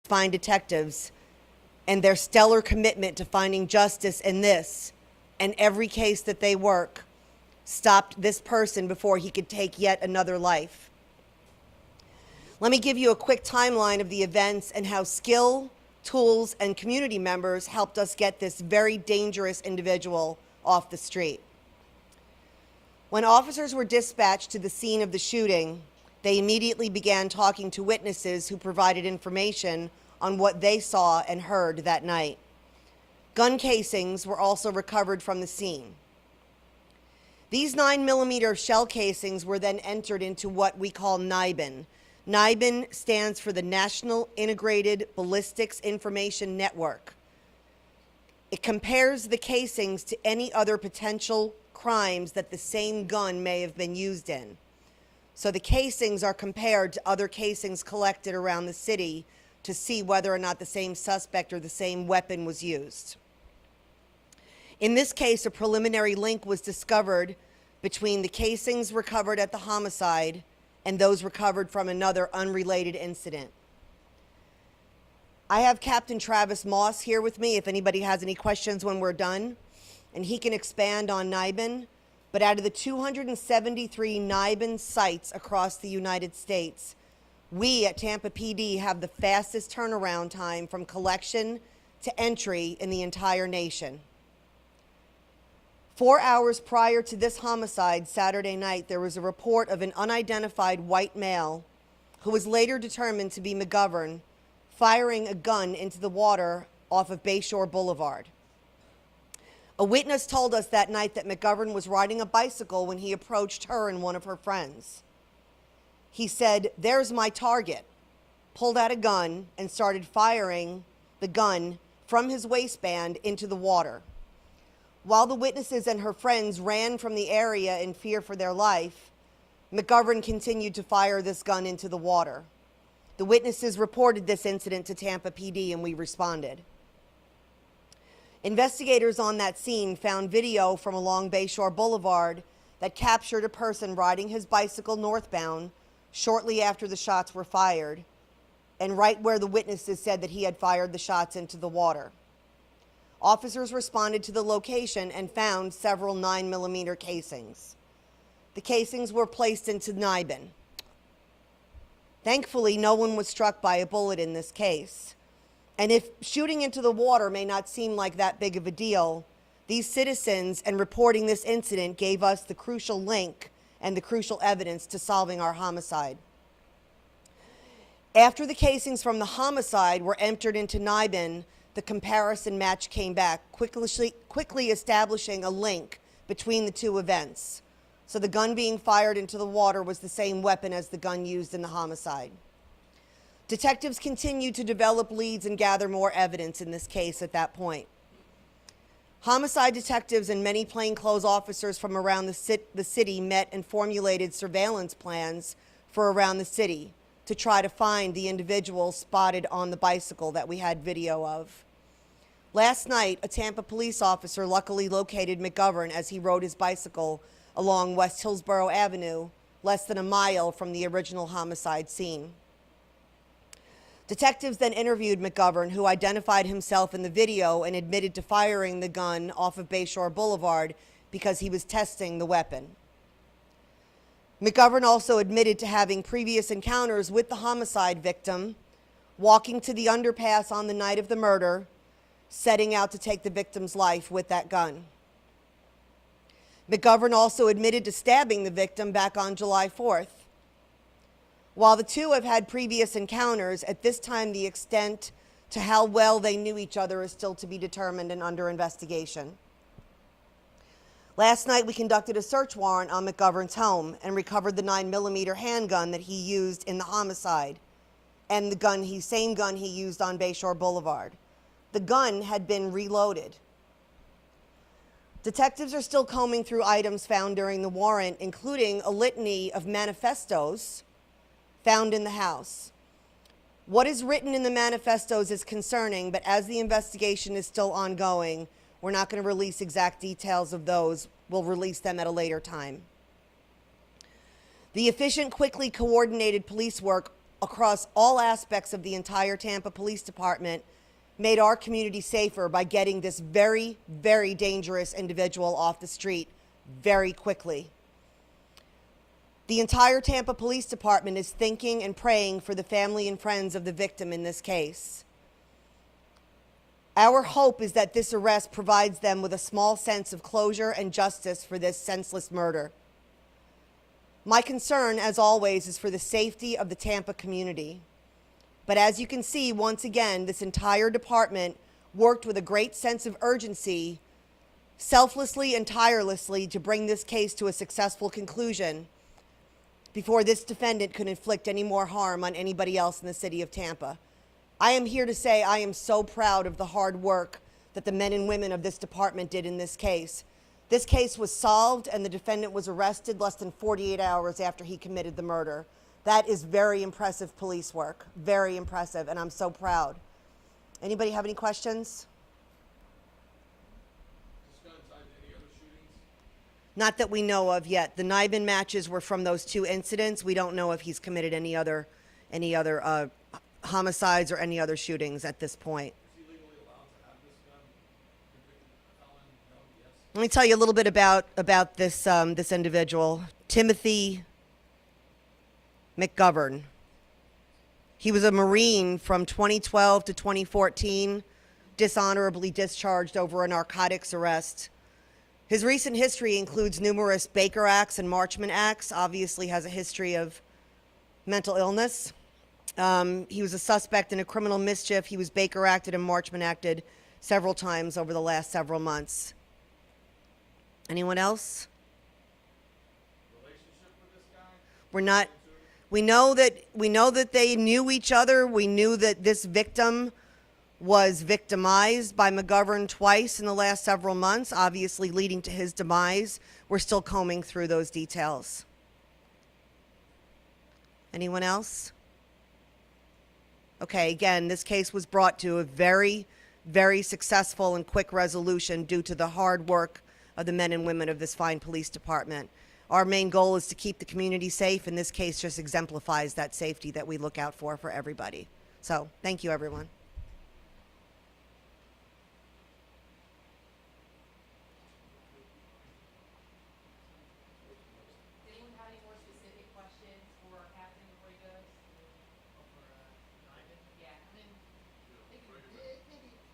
fine detectives and their stellar commitment to finding justice in this and every case that they work stopped this person before he could take yet another life. Let me give you a quick timeline of the events and how skill, tools, and community members helped us get this very dangerous individual off the street. When officers were dispatched to the scene of the shooting, they immediately began talking to witnesses who provided information on what they saw and heard that night. Gun casings were also recovered from the scene. These 9mm shell casings were then entered into what we call NIBIN. NIBIN stands for the National Integrated Ballistics Information Network. It compares the casings to any other potential crimes that the same gun may have been used in. So the casings are compared to other casings collected around the city to see whether or not the same suspect or the same weapon was used. In this case, a preliminary link was discovered between the casings recovered at the homicide and those recovered from another unrelated incident. I have Captain Travis Moss here with me if anybody has any questions when we're done, and he can expand on NIBIN. But out of the 273 NIBIN sites across the United States, we at Tampa PD have the fastest turnaround time from collection to entry in the entire nation. 4 hours prior to this homicide Saturday night, there was a report of an unidentified white male who was later determined to be McGovern firing a gun into the water off of Bayshore Boulevard. A witness told us that night that McGovern was riding a bicycle when he approached her and one of her friends. He said, "There's my target," pulled out a gun and started firing the gun from his waistband into the water. While the witnesses and her friends ran from the area in fear for their life, McGovern continued to fire this gun into the water. The witnesses reported this incident to Tampa PD and we responded. Investigators on that scene found video from along Bayshore Boulevard that captured a person riding his bicycle northbound shortly after the shots were fired, and right where the witnesses said that he had fired the shots into the water. Officers responded to the location and found several 9mm casings. The casings were placed into NIBIN. Thankfully, no one was struck by a bullet in this case. And if shooting into the water may not seem like that big of a deal, these citizens and reporting this incident gave us the crucial link and the crucial evidence to solving our homicide. After the casings from the homicide were entered into NIBIN, the comparison match came back, quickly establishing a link between the two events. So the gun being fired into the water was the same weapon as the gun used in the homicide. Detectives continued to develop leads and gather more evidence in this case at that point. Homicide detectives and many plainclothes officers from around the city met and formulated surveillance plans for around the city to try to find the individual spotted on the bicycle that we had video of. Last night, a Tampa police officer luckily located McGovern as he rode his bicycle along West Hillsborough Avenue, less than a mile from the original homicide scene. Detectives then interviewed McGovern, who identified himself in the video and admitted to firing the gun off of Bayshore Boulevard because he was testing the weapon. McGovern also admitted to having previous encounters with the homicide victim, walking to the underpass on the night of the murder, setting out to take the victim's life with that gun. McGovern also admitted to stabbing the victim back on July 4th. While the two have had previous encounters, at this time the extent to how well they knew each other is still to be determined and under investigation. Last night we conducted a search warrant on McGovern's home and recovered the 9mm handgun that he used in the homicide and the same gun he used on Bayshore Boulevard. The gun had been reloaded. Detectives are still combing through items found during the warrant, including a litany of manifestos found in the house. What is written in the manifestos is concerning, but as the investigation is still ongoing, we're not going to release exact details of those. We'll release them at a later time. The efficient, quickly coordinated police work across all aspects of the entire Tampa Police Department made our community safer by getting this very, very dangerous individual off the street very quickly. The entire Tampa Police Department is thinking and praying for the family and friends of the victim in this case. Our hope is that this arrest provides them with a small sense of closure and justice for this senseless murder. My concern, as always, is for the safety of the Tampa community. But as you can see, once again, this entire department worked with a great sense of urgency, selflessly and tirelessly, to bring this case to a successful conclusion before this defendant could inflict any more harm on anybody else in the city of Tampa. I am here to say I am so proud of the hard work that the men and women of this department did in this case. This case was solved and the defendant was arrested less than 48 hours after he committed the murder. That is very impressive police work, very impressive, and I'm so proud. Anybody have any questions? Not that we know of yet. The Niven matches were from those two incidents. We don't know if he's committed any other homicides or any other shootings at this point. Is he legally allowed to have this gun? Convicted felon? No, yes. Let me tell you a little bit about this this individual, Timothy McGovern. He was a Marine from 2012 to 2014, dishonorably discharged over a narcotics arrest. His recent history includes numerous Baker Acts and Marchman Acts. Obviously has a history of mental illness. He was a suspect in a criminal mischief. He was Baker Acted and Marchman Acted several times over the last several months. Anyone else? Relationship with this guy? We're not. We know that they knew each other. We knew that this victim was victimized by McGovern twice in the last several months, obviously leading to his demise. We're still combing through those details. Anyone else? Okay, again, this case was brought to a very, very successful and quick resolution due to the hard work of the men and women of this fine police department. Our main goal is to keep the community safe, and this case just exemplifies that safety that we look out for everybody. So, thank you, everyone.